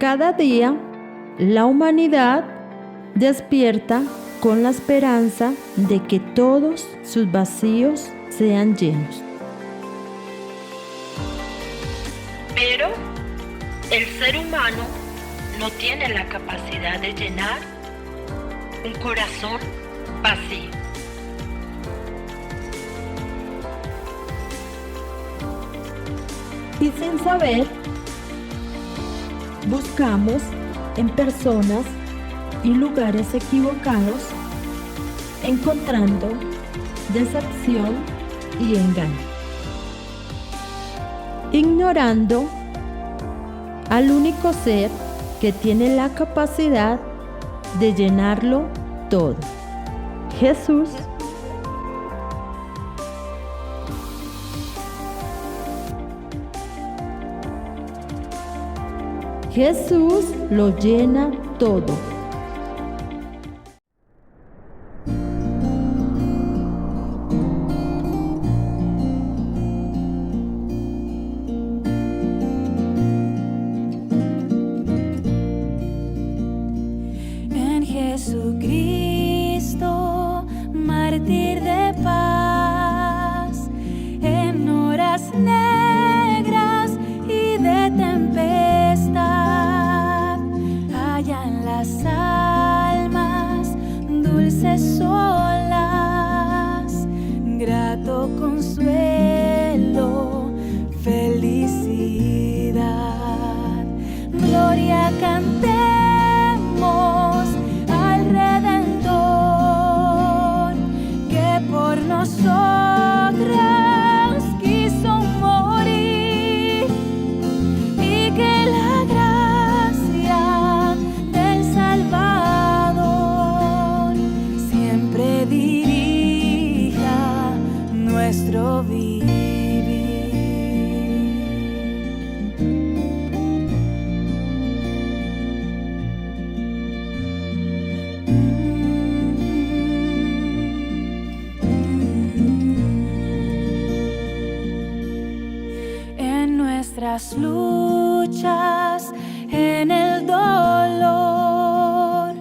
Cada día, la humanidad despierta con la esperanza de que todos sus vacíos sean llenos. Pero el ser humano no tiene la capacidad de llenar un corazón vacío. Y sin saber, buscamos en personas y lugares equivocados, encontrando decepción y engaño, ignorando al único ser que tiene la capacidad de llenarlo todo, Jesús. Jesús lo llena todo. En Jesucristo, mártir de paz, en horas negras y de tempestad, hallan las almas dulces olas, grato consuelo, felicidad, gloria cantemos al Redentor, que por nosotros quiso morir, y que la gracia del Salvador siempre dirija nuestro vivir. En nuestras luchas, en el dolor,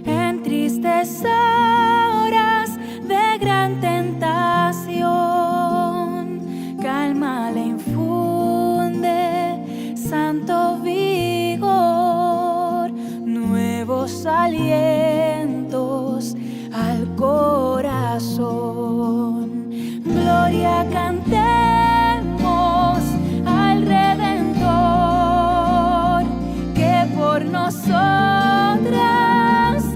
en tristes horas de gran tentación, calma le infunde santo vigor, nuevos alientos al corazón. Gloria cantemos al Redentor, que por nosotras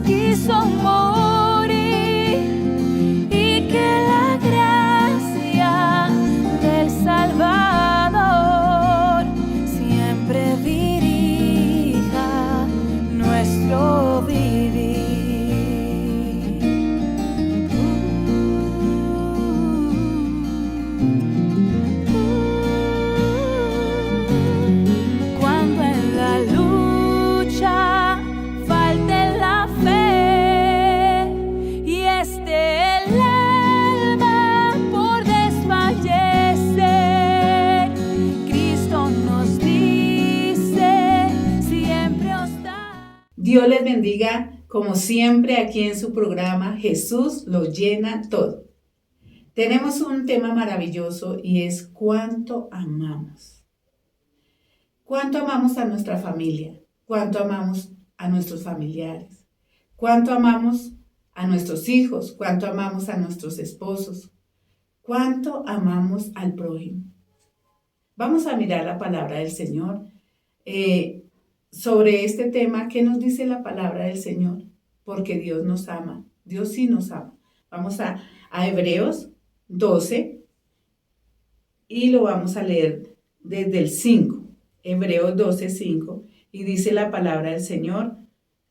quiso morir, y que la gracia del Salvador siempre dirija nuestro vivir. Cuando en la lucha falte la fe y esté el alma por desfallecer, Cristo nos dice, siempre os da. Dios les bendiga, como siempre, aquí en su programa Jesús lo llena todo. Tenemos un tema maravilloso y es cuánto amamos. Cuánto amamos a nuestra familia, cuánto amamos a nuestros familiares, cuánto amamos a nuestros hijos, cuánto amamos a nuestros esposos, cuánto amamos al prójimo. Vamos a mirar la palabra del Señor sobre este tema. ¿Qué nos dice la palabra del Señor? Porque Dios nos ama, Dios sí nos ama. Vamos a Hebreos 12 y lo vamos a leer desde el 5, Hebreos 12, 5, y dice la palabra del Señor: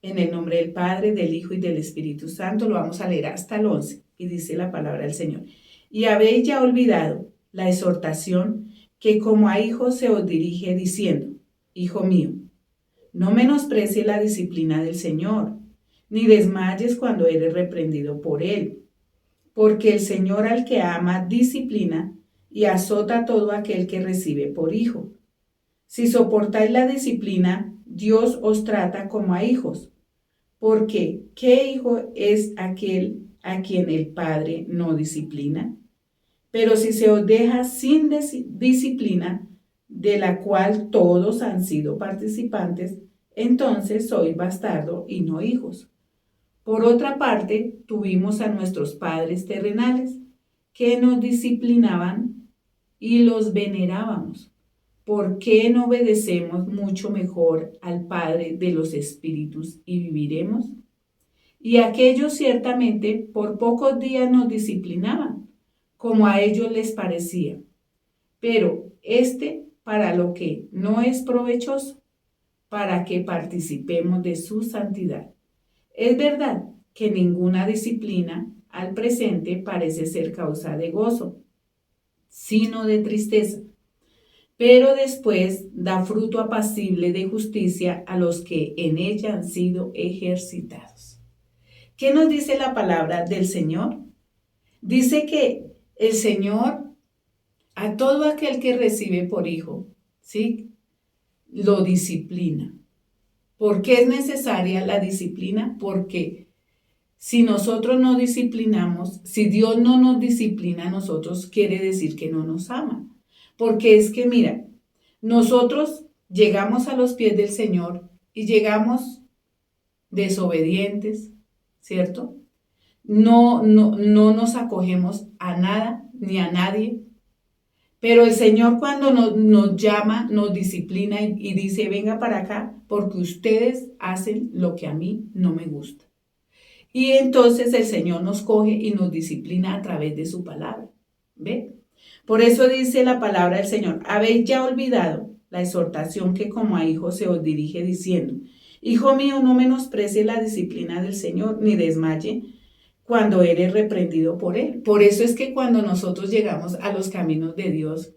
en el nombre del Padre, del Hijo y del Espíritu Santo. Lo vamos a leer hasta el 11 y dice la palabra del Señor: y habéis ya olvidado la exhortación que como a hijos se os dirige diciendo: Hijo mío, no menosprecies la disciplina del Señor, ni desmayes cuando eres reprendido por Él. Porque el Señor al que ama disciplina y azota a todo aquel que recibe por hijo. Si soportáis la disciplina, Dios os trata como a hijos. Porque, ¿qué hijo es aquel a quien el Padre no disciplina? Pero si se os deja sin disciplina, de la cual todos han sido participantes, entonces sois bastardo y no hijos. Por otra parte, tuvimos a nuestros padres terrenales, que nos disciplinaban y los venerábamos. ¿Por qué no obedecemos mucho mejor al Padre de los Espíritus y viviremos? Y aquellos ciertamente por pocos días nos disciplinaban, como a ellos les parecía. Pero para lo que no es provechoso, para que participemos de su santidad. Es verdad que ninguna disciplina al presente parece ser causa de gozo, sino de tristeza. Pero después da fruto apacible de justicia a los que en ella han sido ejercitados. ¿Qué nos dice la palabra del Señor? Dice que el Señor, a todo aquel que recibe por hijo, ¿sí?, lo disciplina. ¿Por qué es necesaria la disciplina? Porque si nosotros no disciplinamos, si Dios no nos disciplina a nosotros, quiere decir que no nos ama. Porque es que, mira, nosotros llegamos a los pies del Señor y llegamos desobedientes, ¿cierto? No nos acogemos a nada ni a nadie. Pero el Señor cuando nos llama, nos disciplina y dice, venga para acá, porque ustedes hacen lo que a mí no me gusta. Y entonces el Señor nos coge y nos disciplina a través de su palabra. ¿Ve? Por eso dice la palabra del Señor, habéis ya olvidado la exhortación que como a hijos se os dirige diciendo, hijo mío, no menosprecie la disciplina del Señor, ni desmaye cuando eres reprendido por Él. Por eso es que cuando nosotros llegamos a los caminos de Dios,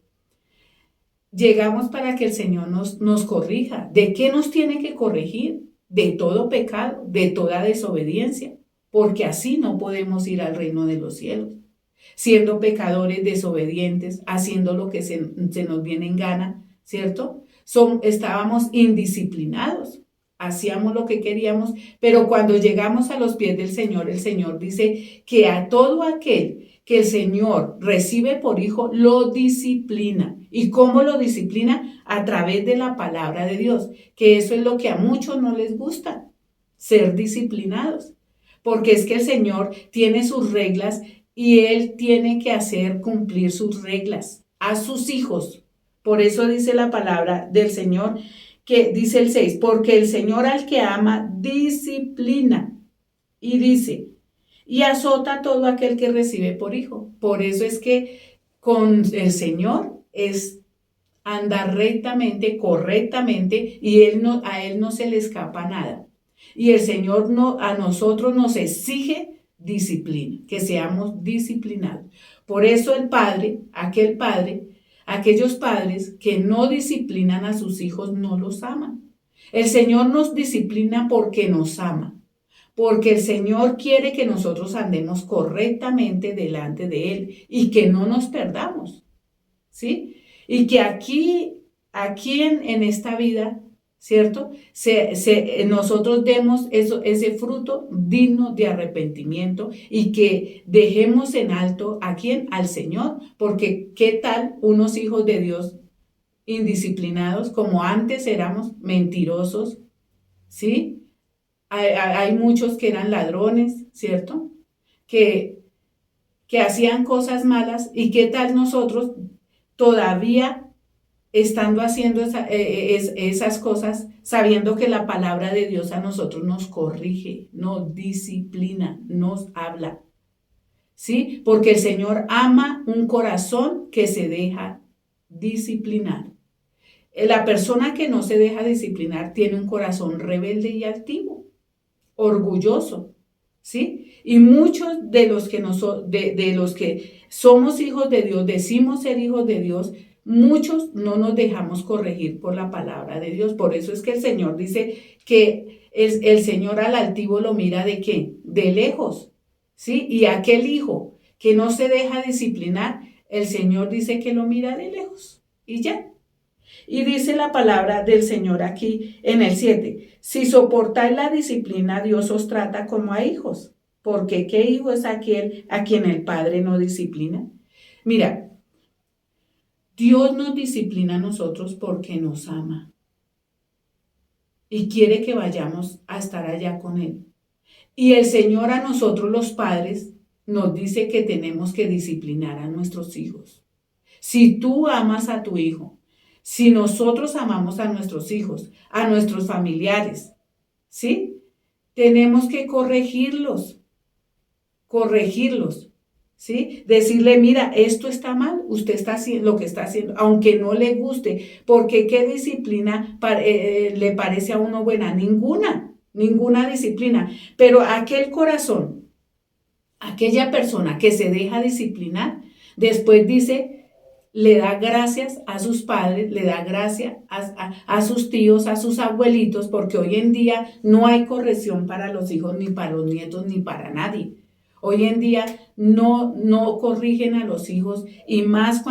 llegamos para que el Señor nos corrija. ¿De qué nos tiene que corregir? De todo pecado, de toda desobediencia, porque así no podemos ir al reino de los cielos. Siendo pecadores desobedientes, haciendo lo que se nos viene en gana, ¿cierto? Estábamos indisciplinados, hacíamos lo que queríamos, pero cuando llegamos a los pies del Señor, el Señor dice que a todo aquel que el Señor recibe por hijo, lo disciplina. ¿Y cómo lo disciplina? A través de la palabra de Dios, que eso es lo que a muchos no les gusta, ser disciplinados, porque es que el Señor tiene sus reglas y Él tiene que hacer cumplir sus reglas a sus hijos. Por eso dice la palabra del Señor, que dice el 6, porque el Señor al que ama disciplina, y dice, y azota a todo aquel que recibe por hijo. Por eso es que con el Señor es andar rectamente, correctamente, y a Él no se le escapa nada. Y el Señor a nosotros nos exige disciplina, que seamos disciplinados. Por eso aquellos padres que no disciplinan a sus hijos no los aman. El Señor nos disciplina porque nos ama, porque el Señor quiere que nosotros andemos correctamente delante de Él y que no nos perdamos, ¿sí? Y que aquí en esta vida, ¿cierto? Nosotros demos ese fruto digno de arrepentimiento y que dejemos en alto ¿a quién? Al Señor, porque ¿qué tal unos hijos de Dios indisciplinados como antes éramos, mentirosos, ¿sí? Hay muchos que eran ladrones, ¿cierto? Que hacían cosas malas y ¿qué tal nosotros todavía estando haciendo esas cosas, sabiendo que la palabra de Dios a nosotros nos corrige, nos disciplina, nos habla? ¿Sí? Porque el Señor ama un corazón que se deja disciplinar. La persona que no se deja disciplinar tiene un corazón rebelde y altivo, orgulloso, ¿sí? Y muchos de los que somos hijos de Dios, decimos ser hijos de Dios, muchos no nos dejamos corregir por la palabra de Dios. Por eso es que el Señor dice que el Señor al altivo lo mira ¿de qué? De lejos, ¿sí? Y aquel hijo que no se deja disciplinar, el Señor dice que lo mira de lejos y ya. Y dice la palabra del Señor aquí en el 7. Si soportáis la disciplina, Dios os trata como a hijos. Porque ¿qué hijo es aquel a quien el Padre no disciplina? Mira, Dios nos disciplina a nosotros porque nos ama. Y quiere que vayamos a estar allá con Él. Y el Señor a nosotros los padres nos dice que tenemos que disciplinar a nuestros hijos. Si tú amas a tu hijo, si nosotros amamos a nuestros hijos, a nuestros familiares, ¿sí? Tenemos que corregirlos, ¿sí? Decirle, mira, esto está mal, usted está haciendo lo que está haciendo, aunque no le guste, porque ¿qué disciplina le parece a uno buena? Ninguna disciplina, pero aquel corazón, aquella persona que se deja disciplinar, después dice, le da gracias a sus padres, le da gracias a sus tíos, a sus abuelitos, porque hoy en día no hay corrección para los hijos, ni para los nietos, ni para nadie. Hoy en día no corrigen a los hijos y más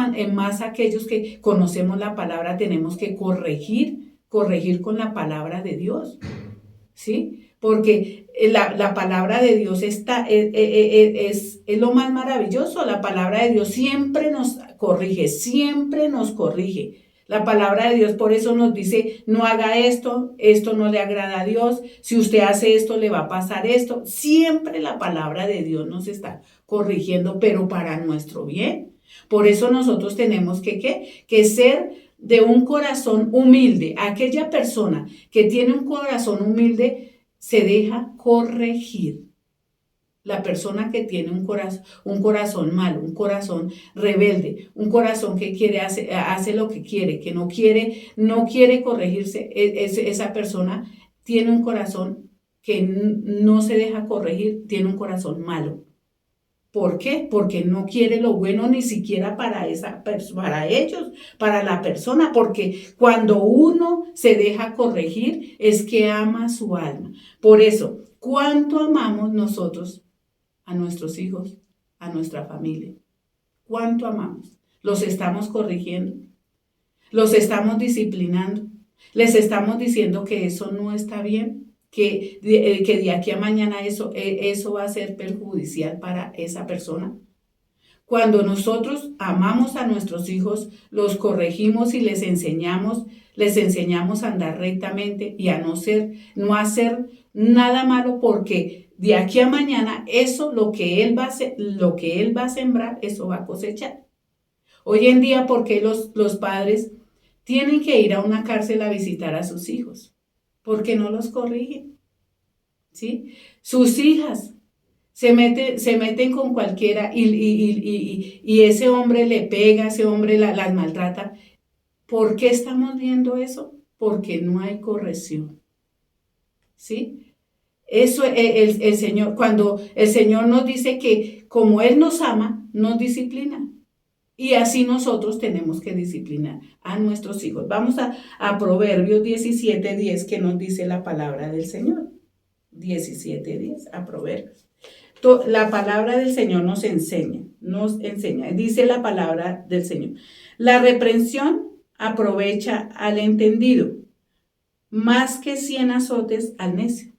aquellos que conocemos la palabra tenemos que corregir con la palabra de Dios, ¿sí? Porque la palabra de Dios es lo más maravilloso. La palabra de Dios siempre nos corrige, siempre nos corrige. La palabra de Dios por eso nos dice, no haga esto, esto no le agrada a Dios, si usted hace esto le va a pasar esto. Siempre la palabra de Dios nos está corrigiendo, pero para nuestro bien. Por eso nosotros tenemos que ser de un corazón humilde. Aquella persona que tiene un corazón humilde se deja corregir. La persona que tiene un corazón malo, un corazón rebelde, un corazón que hace lo que quiere, que no quiere corregirse, esa persona tiene un corazón que no se deja corregir, tiene un corazón malo. ¿Por qué? Porque no quiere lo bueno ni siquiera para ellos, para la persona, porque cuando uno se deja corregir es que ama su alma. Por eso, ¿cuánto amamos nosotros a nuestros hijos, a nuestra familia? ¿Cuánto amamos? ¿Los estamos corrigiendo? ¿Los estamos disciplinando? ¿Les estamos diciendo que eso no está bien? Que de aquí a mañana eso va a ser perjudicial para esa persona. Cuando nosotros amamos a nuestros hijos, los corregimos y les enseñamos a andar rectamente y a no hacer nada malo, porque de aquí a mañana eso, lo que él va a sembrar, eso va a cosechar. Hoy en día, ¿por qué los padres tienen que ir a una cárcel a visitar a sus hijos? Porque no los corrigen, ¿sí? Sus hijas se meten con cualquiera y ese hombre le pega, ese hombre las maltrata. ¿Por qué estamos viendo eso? Porque no hay corrección, ¿sí? Eso el Señor, cuando el Señor nos dice que como Él nos ama, nos disciplina. Y así nosotros tenemos que disciplinar a nuestros hijos. Vamos a Proverbios 17:10, que nos dice la palabra del Señor. 17:10, a Proverbios. La palabra del Señor nos enseña. Dice la palabra del Señor. La reprensión aprovecha al entendido, más que 100 azotes al necio.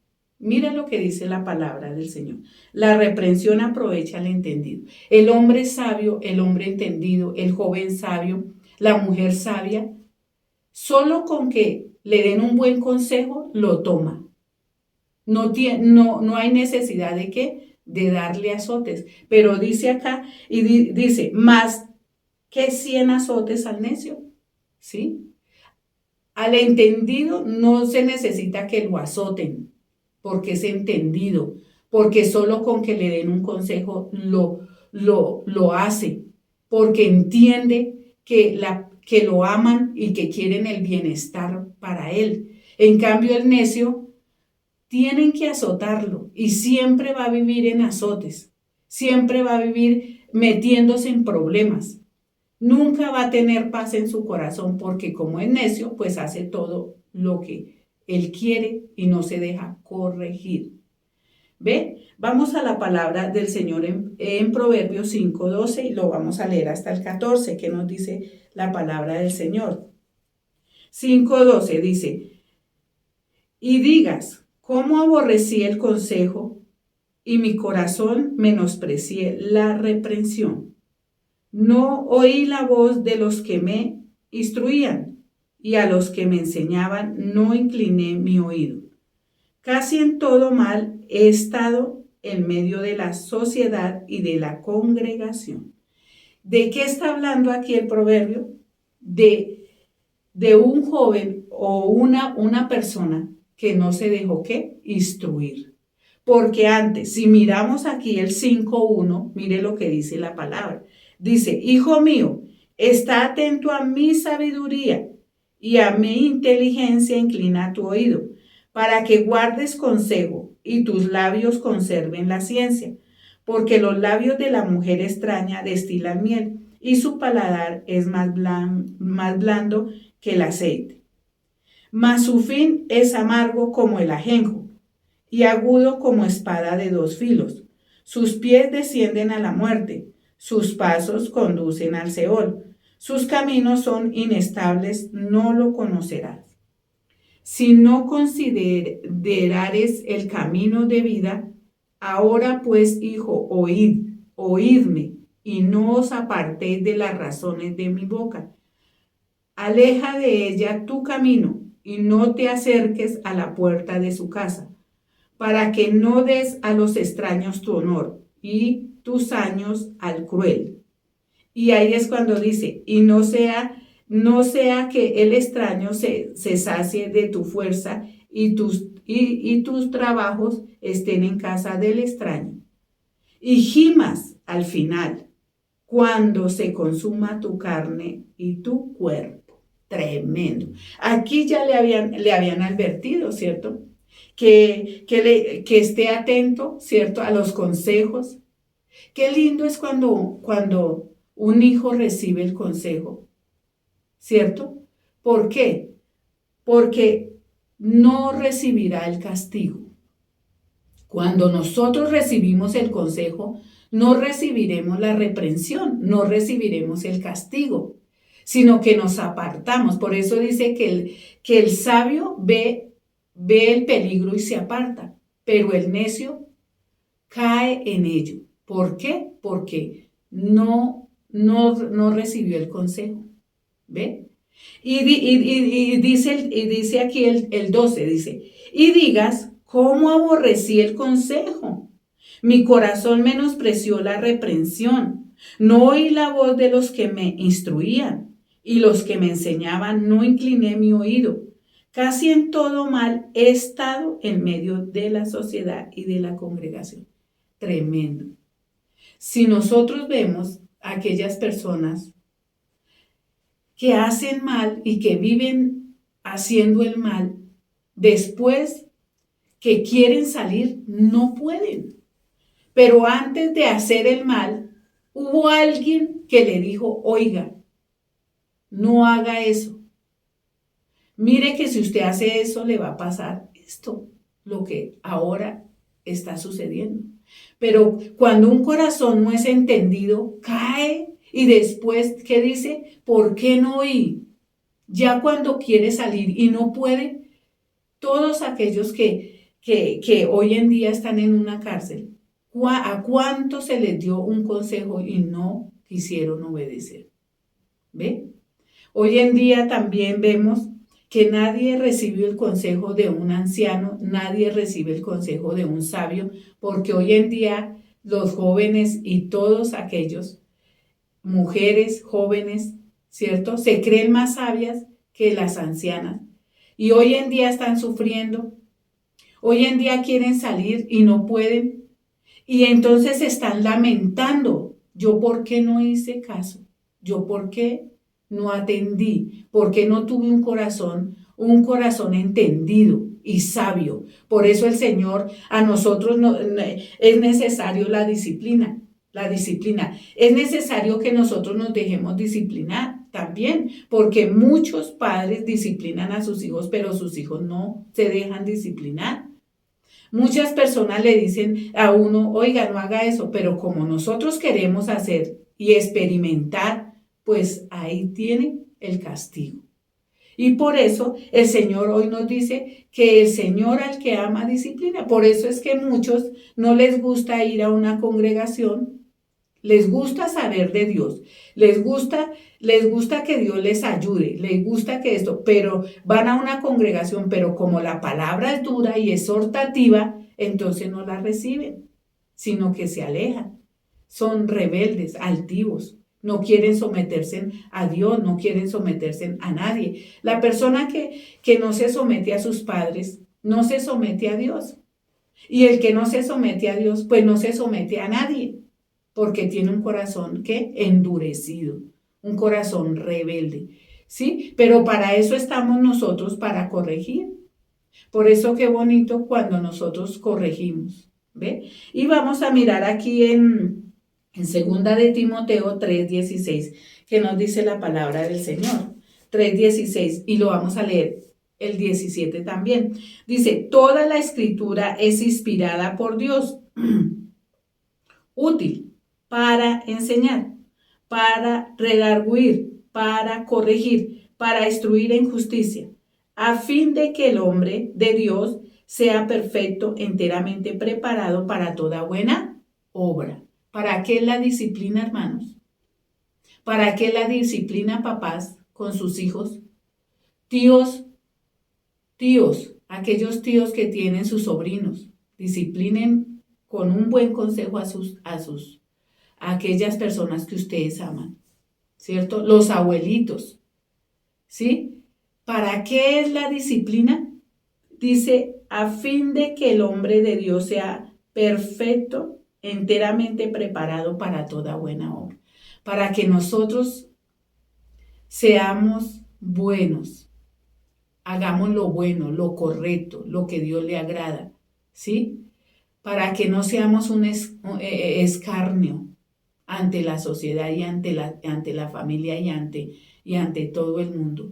Mira lo que dice la palabra del Señor. La reprensión aprovecha al entendido. El hombre sabio, el hombre entendido, el joven sabio, la mujer sabia, solo con que le den un buen consejo, lo toma. No hay necesidad de darle azotes. Pero dice acá, y dice, más que 100 azotes al necio. ¿Sí? Al entendido no se necesita que lo azoten, porque es entendido, porque solo con que le den un consejo lo hace, porque entiende que lo aman y que quieren el bienestar para él. En cambio, el necio tienen que azotarlo y siempre va a vivir en azotes, siempre va a vivir metiéndose en problemas. Nunca va a tener paz en su corazón porque como es necio, pues hace todo lo que él quiere y no se deja corregir. ¿Ve? Vamos a la palabra del Señor en Proverbios 5:12 y lo vamos a leer hasta el 14, que nos dice la palabra del Señor. 5:12 dice, y digas, ¿cómo aborrecí el consejo y mi corazón menosprecié la reprensión? No oí la voz de los que me instruían, y a los que me enseñaban no incliné mi oído. Casi en todo mal he estado en medio de la sociedad y de la congregación. ¿De qué está hablando aquí el proverbio? De un joven o una persona que no se dejó ¿qué? Instruir. Porque antes, si miramos aquí el 5:1, mire lo que dice la palabra. Dice, hijo mío, está atento a mi sabiduría y a mi inteligencia inclina tu oído, para que guardes consejo y tus labios conserven la ciencia, porque los labios de la mujer extraña destilan miel y su paladar es más blando que el aceite. Mas su fin es amargo como el ajenjo y agudo como espada de dos filos. Sus pies descienden a la muerte, sus pasos conducen al Seol. Sus caminos son inestables, no lo conocerás. Si no considerares el camino de vida, ahora pues, hijo, oídme, y no os apartéis de las razones de mi boca. Aleja de ella tu camino, y no te acerques a la puerta de su casa, para que no des a los extraños tu honor, y tus años al cruel. Y ahí es cuando dice, y no sea que el extraño se sacie de tu fuerza y tus trabajos estén en casa del extraño. Y gimas al final, cuando se consuma tu carne y tu cuerpo. Tremendo. Aquí ya le habían advertido, ¿cierto? Que esté atento, ¿cierto? A los consejos. Qué lindo es cuando un hijo recibe el consejo, ¿cierto? ¿Por qué? Porque no recibirá el castigo. Cuando nosotros recibimos el consejo, no recibiremos la reprensión, no recibiremos el castigo, sino que nos apartamos. Por eso dice que el sabio ve el peligro y se aparta, pero el necio cae en ello. ¿Por qué? Porque no recibió el consejo. ¿Ve? Y dice aquí el 12, dice, y digas, ¿cómo aborrecí el consejo? Mi corazón menospreció la reprensión. No oí la voz de los que me instruían, y los que me enseñaban no incliné mi oído. Casi en todo mal he estado en medio de la sociedad y de la congregación. Tremendo. Si nosotros vemos a aquellas personas que hacen mal y que viven haciendo el mal, después que quieren salir, no pueden. Pero antes de hacer el mal, hubo alguien que le dijo, oiga, no haga eso. Mire que si usted hace eso, le va a pasar esto, lo que ahora está sucediendo. Pero cuando un corazón no es entendido, cae y después, ¿qué dice? ¿Por qué no oí? Ya cuando quiere salir y no puede, todos aquellos que hoy en día están en una cárcel, ¿a cuánto se les dio un consejo y no quisieron obedecer? ¿Ve? Hoy en día también vemos que nadie recibió el consejo de un anciano, nadie recibe el consejo de un sabio, porque hoy en día los jóvenes y todos aquellos, mujeres, jóvenes, ¿cierto? Se creen más sabias que las ancianas y hoy en día están sufriendo. Hoy en día quieren salir y no pueden y entonces se están lamentando. ¿Yo por qué no hice caso? ¿Yo por qué no atendí? ¿Por qué no tuve un corazón entendido y sabio? Por eso el Señor a nosotros es necesario la disciplina. Es necesario que nosotros nos dejemos disciplinar también, porque muchos padres disciplinan a sus hijos, pero sus hijos no se dejan disciplinar. Muchas personas le dicen a uno, oiga, no haga eso, pero como nosotros queremos hacer y experimentar, pues ahí tiene el castigo. Y por eso el Señor hoy nos dice que el Señor al que ama disciplina. Por eso es que muchos no les gusta ir a una congregación. Les gusta saber de Dios, les gusta que Dios les ayude, les gusta que esto, pero van a una congregación, pero como la palabra es dura y exhortativa, entonces no la reciben, sino que se alejan. Son rebeldes, altivos, no quieren someterse a Dios, no quieren someterse a nadie. La persona que no se somete a sus padres, no se somete a Dios. Y el que no se somete a Dios, pues no se somete a nadie. Porque tiene un corazón que endurecido, un corazón rebelde, ¿sí? Pero para eso estamos nosotros, para corregir. Por eso qué bonito cuando nosotros corregimos, ¿ve? Y vamos a mirar aquí en 2 de Timoteo 3:16, que nos dice la palabra del Señor. 3:16, y lo vamos a leer el 17 también. Dice, toda la escritura es inspirada por Dios, útil para enseñar, para redarguir, para corregir, para instruir en justicia, a fin de que el hombre de Dios sea perfecto, enteramente preparado para toda buena obra. ¿Para qué la disciplina, hermanos? ¿Para qué la disciplina, papás, con sus hijos? Tíos, aquellos tíos que tienen sus sobrinos, disciplinen con un buen consejo a aquellas personas que ustedes aman, ¿cierto? Los abuelitos, ¿sí? ¿Para qué es la disciplina? Dice, a fin de que el hombre de Dios sea perfecto, enteramente preparado para toda buena obra. Para que nosotros seamos buenos, hagamos lo bueno, lo correcto, lo que Dios le agrada, ¿sí? Para que no seamos un escarnio ante la sociedad y ante la familia y ante todo el mundo,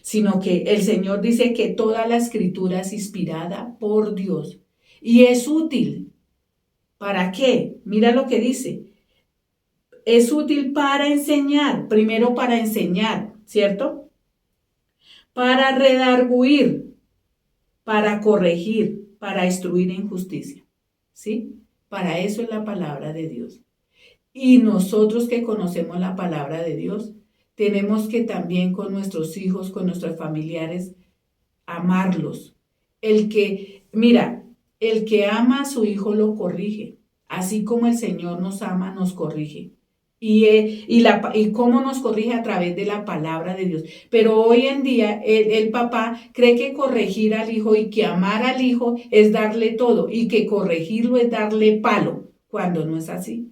sino que el Señor dice que toda la escritura es inspirada por Dios y es útil. ¿Para qué? Mira lo que dice. Es útil para enseñar, primero para enseñar, ¿cierto? Para redarguir, para corregir, para instruir en justicia, ¿sí? Para eso es la palabra de Dios. Y nosotros que conocemos la palabra de Dios, tenemos que también con nuestros hijos, con nuestros familiares, amarlos. El que ama a su hijo lo corrige, así como el Señor nos ama, nos corrige. Y cómo nos corrige a través de la palabra de Dios. Pero hoy en día el papá cree que corregir al hijo y que amar al hijo es darle todo y que corregirlo es darle palo, cuando no es así.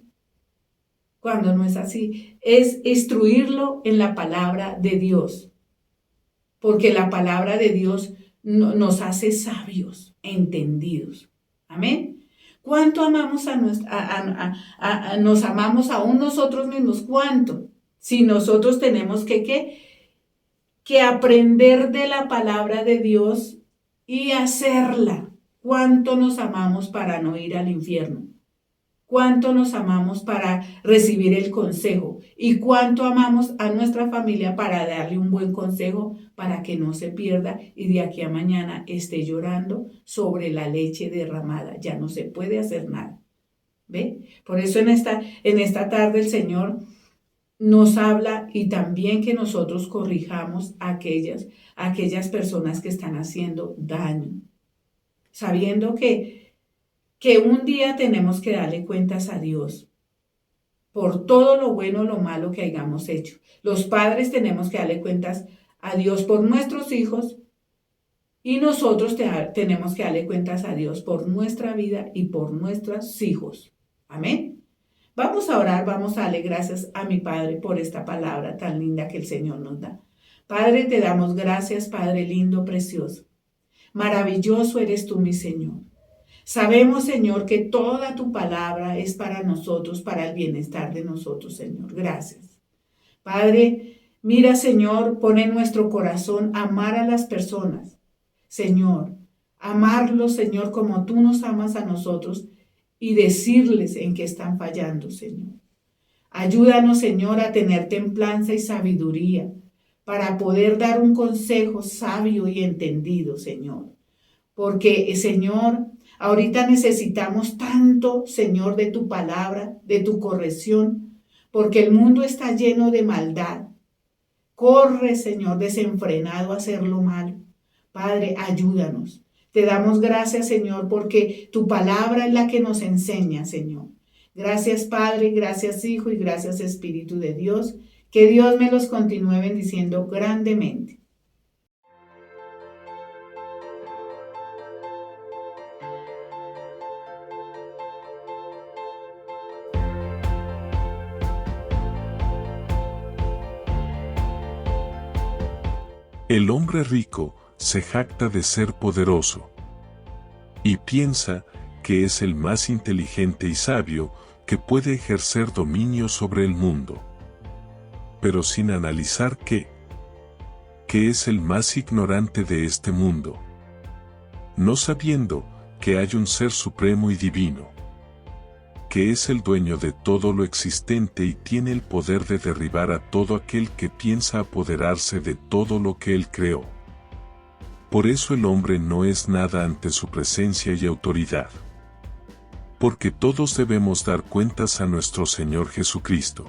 Cuando no es así, es instruirlo en la palabra de Dios, porque la palabra de Dios nos hace sabios, entendidos. Amén. ¿Cuánto amamos nos amamos aún nosotros mismos? ¿Cuánto? Si nosotros tenemos que aprender de la palabra de Dios y hacerla. ¿Cuánto nos amamos para no ir al infierno? ¿Cuánto nos amamos para recibir el consejo? ¿Y cuánto amamos a nuestra familia para darle un buen consejo para que no se pierda y de aquí a mañana esté llorando sobre la leche derramada? Ya no se puede hacer nada. ¿Ve? Por eso en esta tarde el Señor nos habla y también que nosotros corrijamos a aquellas personas que están haciendo daño, sabiendo que un día tenemos que darle cuentas a Dios por todo lo bueno o lo malo que hayamos hecho. Los padres tenemos que darle cuentas a Dios por nuestros hijos y nosotros tenemos que darle cuentas a Dios por nuestra vida y por nuestros hijos. Amén. Vamos a orar, vamos a darle gracias a mi Padre por esta palabra tan linda que el Señor nos da. Padre, te damos gracias, Padre lindo, precioso. Maravilloso eres tú, mi Señor. Sabemos, Señor, que toda tu palabra es para nosotros, para el bienestar de nosotros, Señor. Gracias. Padre, mira, Señor, pon en nuestro corazón amar a las personas. Señor, amarlos, Señor, como tú nos amas a nosotros y decirles en qué están fallando, Señor. Ayúdanos, Señor, a tener templanza y sabiduría para poder dar un consejo sabio y entendido, Señor. Porque, Señor, ahorita necesitamos tanto, Señor, de tu palabra, de tu corrección, porque el mundo está lleno de maldad. Corre, Señor, desenfrenado a hacer lo malo. Padre, ayúdanos. Te damos gracias, Señor, porque tu palabra es la que nos enseña, Señor. Gracias, Padre, gracias, Hijo, y gracias, Espíritu de Dios. Que Dios me los continúe bendiciendo grandemente. El hombre rico se jacta de ser poderoso y piensa que es el más inteligente y sabio que puede ejercer dominio sobre el mundo, pero sin analizar que es el más ignorante de este mundo, no sabiendo que hay un ser supremo y divino, que es el dueño de todo lo existente y tiene el poder de derribar a todo aquel que piensa apoderarse de todo lo que él creó. Por eso el hombre no es nada ante su presencia y autoridad. Porque todos debemos dar cuentas a nuestro Señor Jesucristo.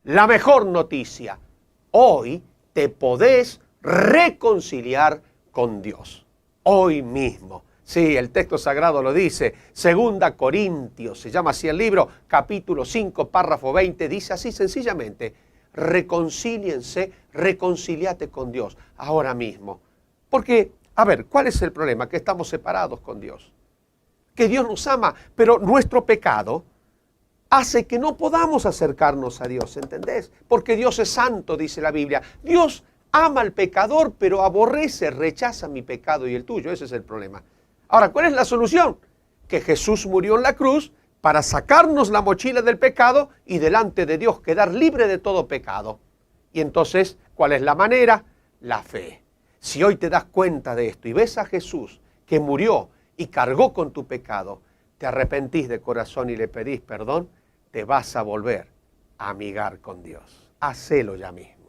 La mejor noticia, hoy te podés reconciliar con Dios, hoy mismo. Sí, el texto sagrado lo dice, 2 Corintios, se llama así el libro, capítulo 5, párrafo 20, dice así sencillamente, reconcíliense, reconcíliate con Dios, ahora mismo. Porque, a ver, ¿cuál es el problema? Que estamos separados con Dios. Que Dios nos ama, pero nuestro pecado hace que no podamos acercarnos a Dios, ¿entendés? Porque Dios es santo, dice la Biblia. Dios ama al pecador, pero aborrece, rechaza mi pecado y el tuyo. Ese es el problema. Ahora, ¿cuál es la solución? Que Jesús murió en la cruz para sacarnos la mochila del pecado y delante de Dios quedar libre de todo pecado. Y entonces, ¿cuál es la manera? La fe. Si hoy te das cuenta de esto y ves a Jesús que murió y cargó con tu pecado, te arrepentís de corazón y le pedís perdón, te vas a volver a amigar con Dios. Hacelo ya mismo.